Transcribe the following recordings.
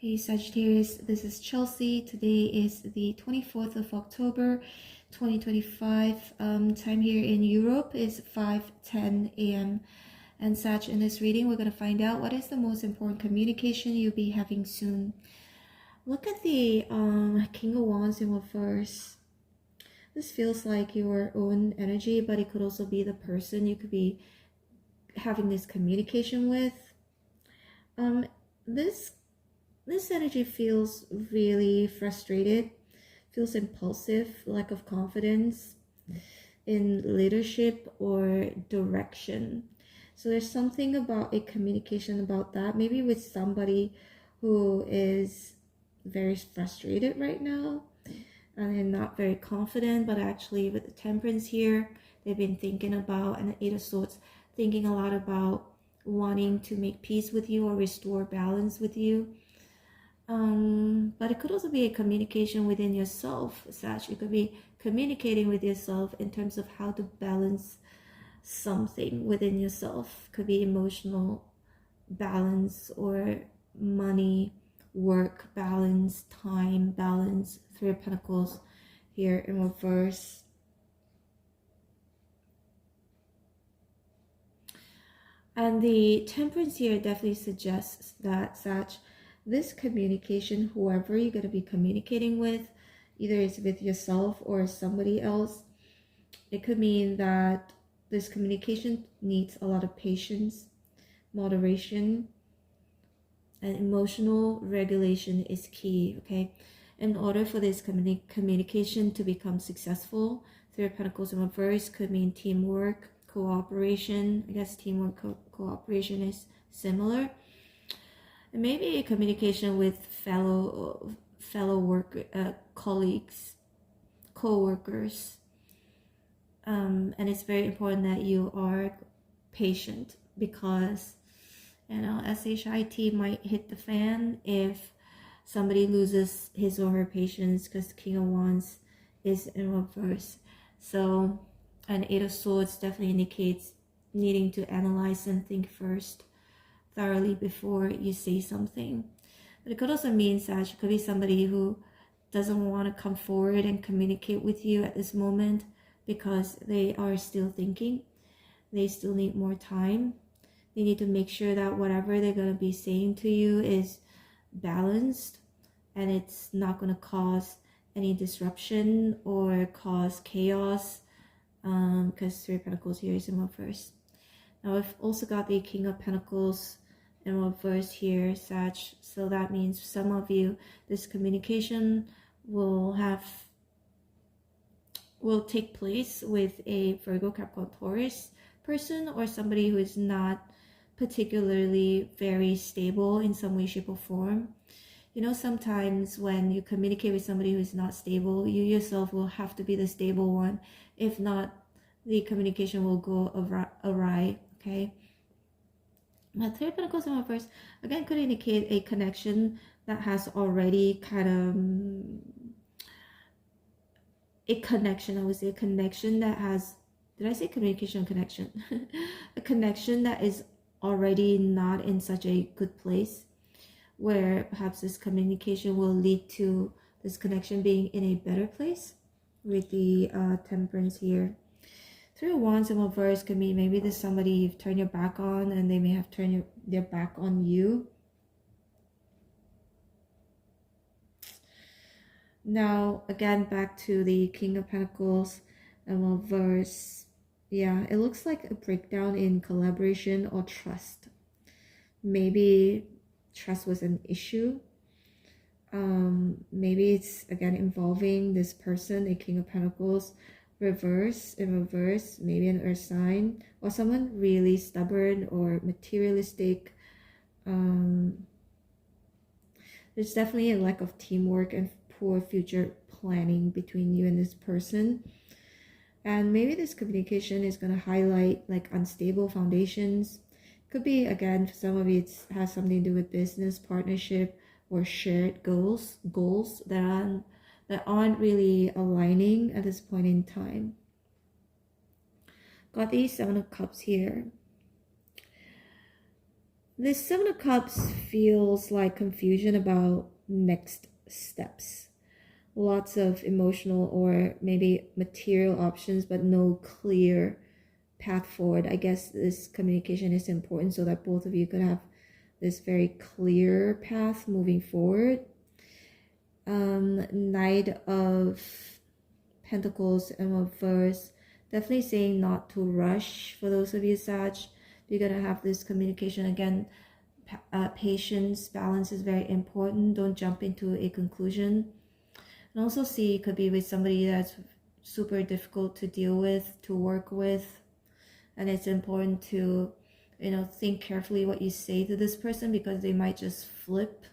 Hey Sagittarius, this is Chelsea. Today is the 24th of October, 2025. Time here in Europe is 5:10 a.m. And Sag, in this reading, we're going to find out what is the most important communication you'll be having soon. Look at the King of Wands in reverse. This feels like your own energy, but it could also be the person you could be having this communication with. This energy feels really frustrated, feels impulsive, lack of confidence in leadership or direction. So there's something about a communication about that, maybe with somebody who is very frustrated right now and not very confident, but actually with the Temperance here, they've been thinking about, and the Eight of Swords, thinking a lot about wanting to make peace with you or restore balance with you. But it could also be a communication within yourself, Sag. You could be communicating with yourself in terms of how to balance something within yourself. Could be emotional balance or money, work balance, time balance. Three of Pentacles here in reverse. And the Temperance here definitely suggests that, Sag, this communication, whoever you're going to be communicating with, either it's with yourself or somebody else, it could mean that this communication needs a lot of patience, moderation, and emotional regulation is key, okay? In order for this communication to become successful, Three of Pentacles in reverse could mean teamwork, cooperation. I guess teamwork, cooperation is similar. And maybe a communication with fellow colleagues, co-workers. And it's very important that you are patient, because SHIT might hit the fan if somebody loses his or her patience, because King of Wands is in reverse. So an Eight of Swords definitely indicates needing to analyze and think first thoroughly before you say something. But it could also mean, Sag, it could be somebody who doesn't want to come forward and communicate with you at this moment because they are still thinking. They still need more time. They need to make sure that whatever they're going to be saying to you is balanced and it's not going to cause any disruption or cause chaos, because Three of Pentacles here is in reverse. Now I've also got the King of Pentacles in reverse here, Sag. So that means for some of you, this communication will take place with a Virgo, Capricorn, Taurus person, or somebody who is not particularly very stable in some way, shape, or form. You know, sometimes when you communicate with somebody who is not stable, you yourself will have to be the stable one. If not, the communication will go awry, okay? But Three of Pentacles in reverse, again, could indicate a connection that has already kind of... a connection that has... Did I say communication or connection? A connection that is already not in such a good place, where perhaps this communication will lead to this connection being in a better place with the Temperance here. Three of Wands in reverse could mean maybe there's somebody you've turned your back on and they may have turned their back on you. Now, again, back to the King of Pentacles in reverse. Yeah, it looks like a breakdown in collaboration or trust. Maybe trust was an issue. Maybe it's, again, involving this person, a King of Pentacles, in reverse, maybe an earth sign, or someone really stubborn or materialistic. There's definitely a lack of teamwork and poor future planning between you and this person. And maybe this communication is going to highlight like unstable foundations. Could be, again, for some of you, it has something to do with business, partnership, or shared goals that aren't really aligning at this point in time. Got the Seven of Cups here. This Seven of Cups feels like confusion about next steps. Lots of emotional or maybe material options, but no clear path forward. I guess this communication is important so that both of you could have this very clear path moving forward. Knight of Pentacles and Reverse, definitely saying not to rush for those of you Sag. You're gonna have this communication again. Patience, balance is very important. Don't jump into a conclusion. And also see, it could be with somebody that's super difficult to deal with, to work with, and it's important to, you know, think carefully what you say to this person, because they might just flip.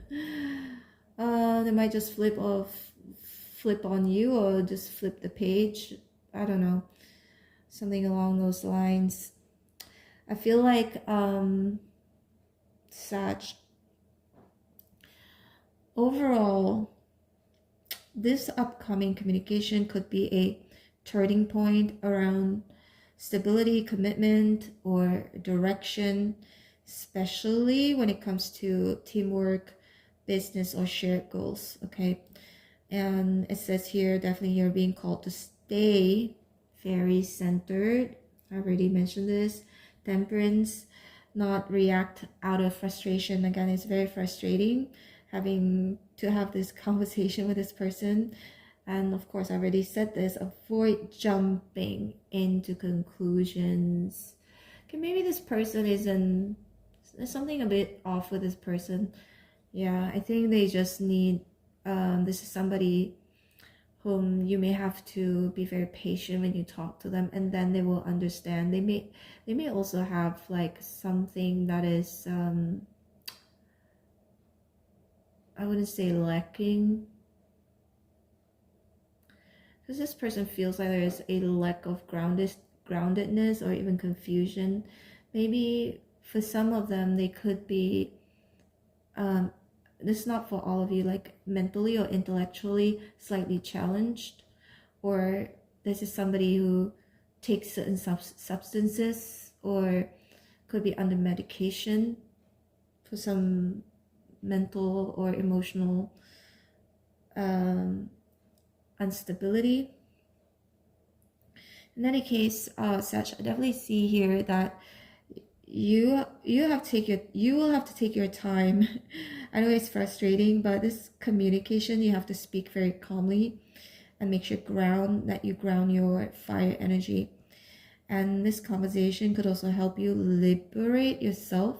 They might just flip on you, or just flip the page. I don't know, something along those lines. I feel like Sag, overall, this upcoming communication could be a turning point around stability, commitment, or direction, especially when it comes to teamwork, business, or shared goals. Okay, and it says here, definitely you're being called to stay very centered. I already mentioned this. Temperance, not react out of frustration. Again, it's very frustrating having to have this conversation with this person. And of course, I already said this, avoid jumping into conclusions. Okay, maybe this person there's something a bit off with this person. Yeah, I think they just need, this is somebody whom you may have to be very patient when you talk to them, and then they will understand. They may also have like something that is, I wouldn't say lacking, because this person feels like there is a lack of groundedness or even confusion. Maybe for some of them, they could be, this is not for all of you, like mentally or intellectually slightly challenged, or this is somebody who takes certain substances, or could be under medication for some mental or emotional instability. In any case, Sag, I definitely see here that you will have to take your time. I know it's frustrating, but this communication, you have to speak very calmly and make sure you ground your fire energy. And this conversation could also help you liberate yourself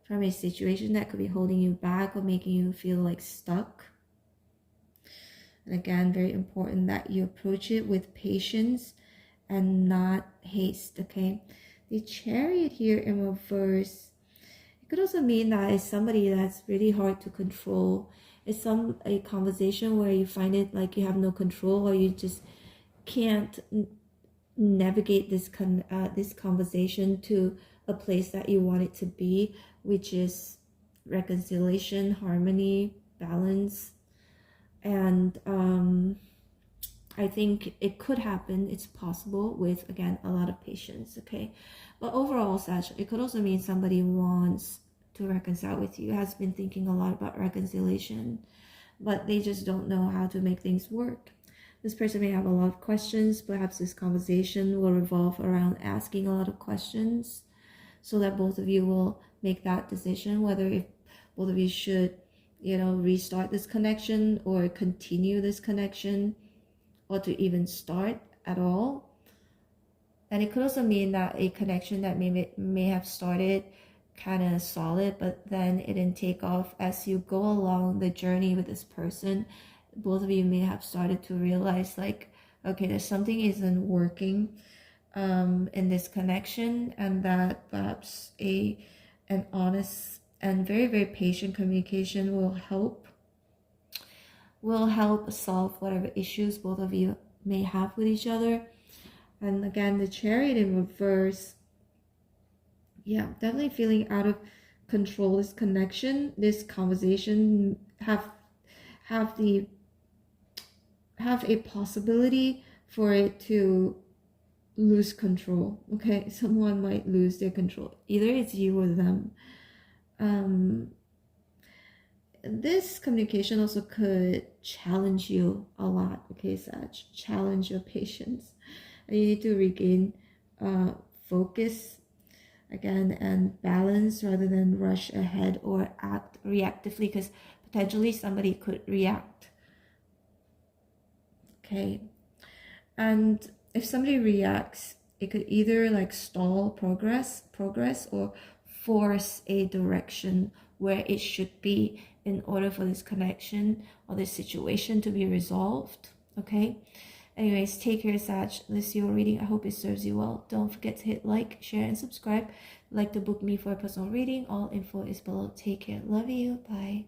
from a situation that could be holding you back or making you feel like stuck. And again, very important that you approach it with patience and not haste. Okay, the Chariot here in reverse, it could also mean that it's somebody that's really hard to control. It's a conversation where you find it like you have no control, or you just can't navigate this conversation to a place that you want it to be, which is reconciliation, harmony, balance. And I think it could happen, it's possible, with again a lot of patience. Okay, but overall, Sag, it could also mean somebody wants to reconcile with you, has been thinking a lot about reconciliation, but they just don't know how to make things work. This person may have a lot of questions. Perhaps this conversation will revolve around asking a lot of questions, so that both of you will make that decision whether if both of you should, you know, restart this connection or continue this connection, or to even start at all. And it could also mean that a connection that may have started kind of solid, but then it didn't take off. As you go along the journey with this person, both of you may have started to realize like, okay, there's something isn't working in this connection, and that perhaps an honest and very, very patient communication will help solve whatever issues both of you may have with each other. And again, the Chariot in reverse, yeah, definitely feeling out of control. This connection, this conversation have a possibility for it to lose control. Okay, someone might lose their control. Either it's you or them. This communication also could challenge you a lot. Okay, Sag, challenge your patience. And you need to regain focus again and balance rather than rush ahead or act reactively, because potentially somebody could react. Okay, and if somebody reacts, it could either like stall progress or force a direction where it should be in order for this connection or this situation to be resolved. Okay, anyways, take care, Sag. This is your reading. I hope it serves you well. Don't forget to hit like, share, and subscribe. Like to book me for a personal reading. All info is below. Take care. Love you. Bye.